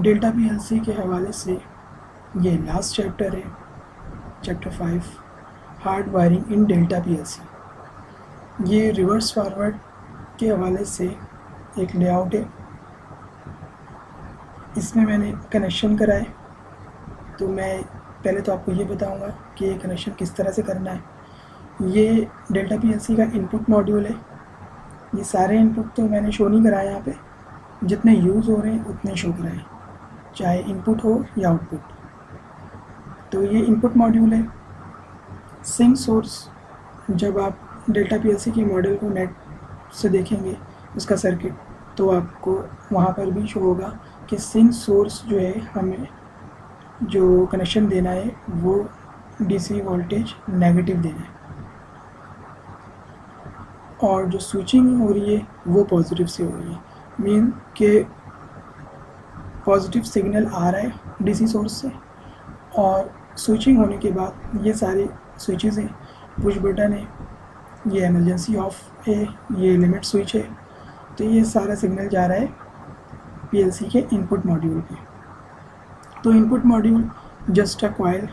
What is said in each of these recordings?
Delta PLC के हवाले से ये लास्ट चैप्टर है, चैप्टर 5, हार्ड वायरिंग इन डेल्टा पीएलसी। ये रिवर्स फॉरवर्ड के हवाले से एक लेआउट है, इसमें मैंने कनेक्शन कराए। तो मैं पहले तो आपको ये बताऊंगा कि ये कनेक्शन किस तरह से करना है। ये डेल्टा पीएलसी का इनपुट मॉड्यूल है। ये सारे इनपुट तो मैंने शो नहीं कराए, यहाँ पे जितने यूज़ हो रहे हैं उतने शो कराए, चाहे इनपुट हो या आउटपुट। तो ये इनपुट मॉड्यूल है। सिंक सोर्स, जब आप डेल्टा पीएलसी के मॉडल को नेट से देखेंगे उसका सर्किट, तो आपको वहाँ पर भी शो होगा कि सिंक सोर्स जो है हमें जो कनेक्शन देना है वो डीसी वोल्टेज नेगेटिव देना है, और जो स्विचिंग हो रही है वो पॉजिटिव से हो रही है। मीन के पॉजिटिव सिग्नल आ रहा है डीसी सोर्स से, और स्विचिंग होने के बाद ये सारी स्विचेस हैं, पुश बटन है, ये इमरजेंसी ऑफ है, ये लिमिट स्विच है। तो ये सारा सिग्नल जा रहा है पीएलसी के इनपुट मॉड्यूल पे। तो input module just a coil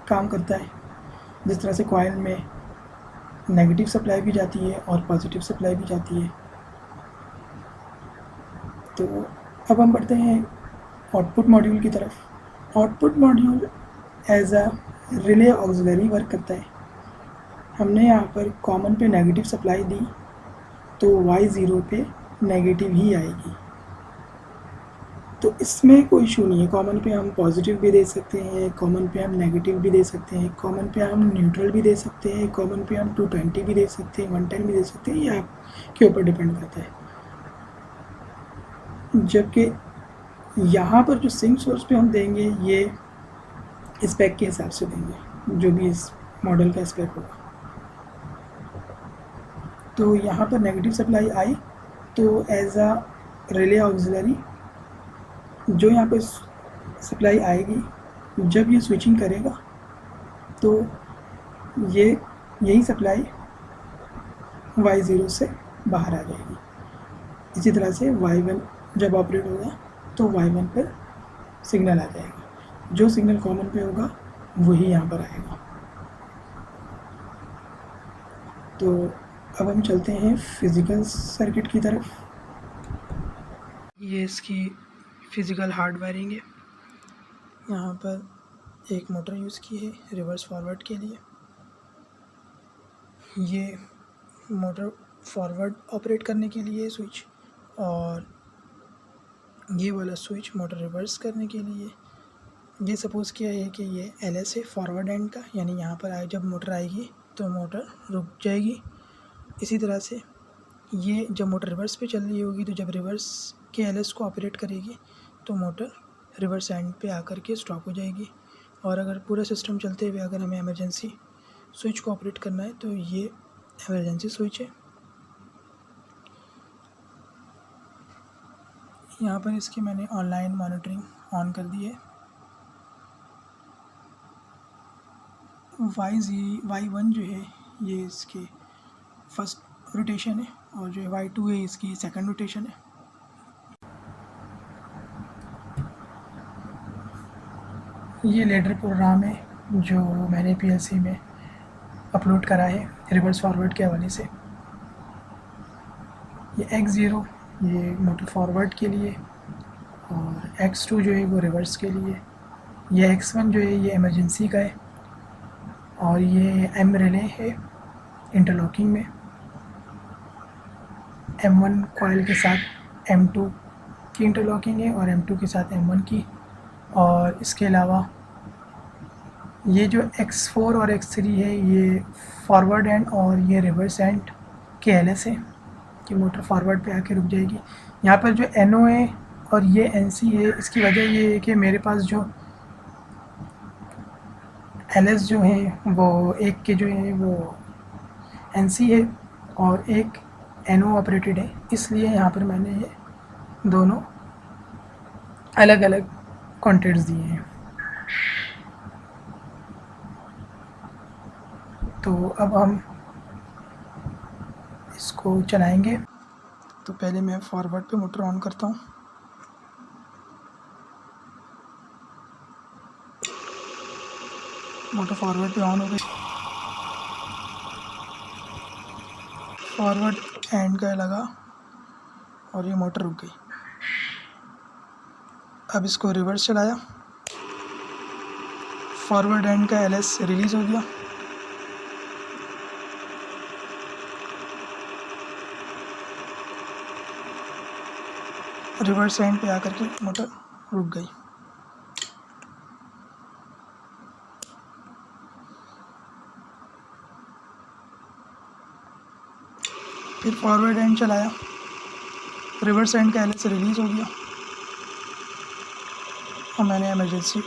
काम करता है। जिस तरह से कॉइल में नेगेटिव सप्लाई भी जाती है और पॉजिटिव सप्लाई भी जाती है। तो अब हम बढ़ते हैं आउटपुट मॉड्यूल की तरफ। Output module as a relay auxiliary work करता है। हमने यहाँ पर कॉमन पे नेगेटिव सप्लाई दी तो Y0 पे नेगेटिव ही आएगी। तो इसमें कोई इशू नहीं है, कॉमन पे हम पॉजिटिव भी दे सकते हैं, कॉमन पे हम नेगेटिव भी दे सकते हैं, कॉमन पे हम न्यूट्रल भी दे सकते हैं, कॉमन पे हम 220 भी दे सकते हैं, 110 भी दे सकते हैं, ये आपके ऊपर डिपेंड करता है। जबकि यहाँ पर जो सिंक सोर्स पे हम देंगे ये स्पेक के हिसाब से देंगे, जो भी इस मॉडल का स्पेक होगा। तो यहाँ पर नेगेटिव सप्लाई आई तो एज अ रिले ऑक्सिलरी जो यहाँ पर सप्लाई आएगी, जब ये स्विचिंग करेगा तो ये यही सप्लाई Y0 से बाहर आ जाएगी। इसी तरह से Y1 जब ऑपरेट होगा तो Y1 पर सिग्नल आ जाएगा, जो सिग्नल कॉमन पे होगा वही यहाँ पर आएगा। तो अब हम चलते हैं फिज़िकल सर्किट की तरफ। ये इसकी फिज़िकल हार्ड वायरिंग है। यहाँ पर एक मोटर यूज़ की है रिवर्स फॉरवर्ड के लिए। ये मोटर फॉरवर्ड ऑपरेट करने के लिए स्विच, और ये वाला स्विच मोटर रिवर्स करने के लिए। ये सपोज़ किया है कि ये LS है फॉरवर्ड एंड का, यानी यहाँ पर जब मोटर आएगी तो मोटर रुक जाएगी। इसी तरह से ये जब मोटर रिवर्स पे चल रही होगी तो जब रिवर्स के LS को ऑपरेट करेगी तो मोटर रिवर्स एंड पे आकर के स्टॉप हो जाएगी। और अगर पूरा सिस्टम चलते हुए अगर हमें इमरजेंसी स्विच को ऑपरेट करना है तो ये इमरजेंसी स्विच है। यहाँ पर इसकी मैंने ऑनलाइन मॉनिटरिंग ऑन कर दी है। Y1 जो है ये इसके फर्स्ट रोटेशन है, और जो Y2 है इसकी सेकंड रोटेशन है। ये लेडर प्रोग्राम है जो मैंने पीएलसी में अपलोड करा है रिवर्स फॉरवर्ड के हवाले से। ये X0 ये मोटर फॉरवर्ड के लिए, और X2 जो है वो रिवर्स के लिए, ये X1 जो है ये इमरजेंसी का है, और ये M रिले है इंटरलॉकिंग में। M1 कॉइल के साथ M2 की इंटरलॉकिंग है और M2 के साथ M1 की। और इसके अलावा ये जो X4 और X3 है ये फॉरवर्ड एंड और ये रिवर्स एंड के LS है कि मोटर फॉरवर्ड पे आके रुक जाएगी। यहाँ पर जो NO है और ये NC है, इसकी वजह ये है कि मेरे पास जो LS जो है वो एक के जो है वो NC है और एक NO ऑपरेटेड है, इसलिए यहाँ पर मैंने ये दोनों अलग अलग कॉन्टैक्ट्स दिए हैं। तो अब हम इसको चलाएंगे। तो पहले मैं फॉरवर्ड पे मोटर ऑन करता हूँ। मोटर फॉरवर्ड पे ऑन हो गई, फॉरवर्ड एंड का लगा और ये मोटर रुक गई। अब इसको रिवर्स चलाया, फॉरवर्ड एंड का LS रिलीज़ हो गया, रिवर्स एंड पे आकर के मोटर रुक गई। फिर फॉरवर्ड एंड चलाया, रिवर्स एंड का LS रिलीज़ हो गया और मैंने इमरजेंसी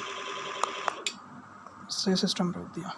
से सिस्टम रोक दिया।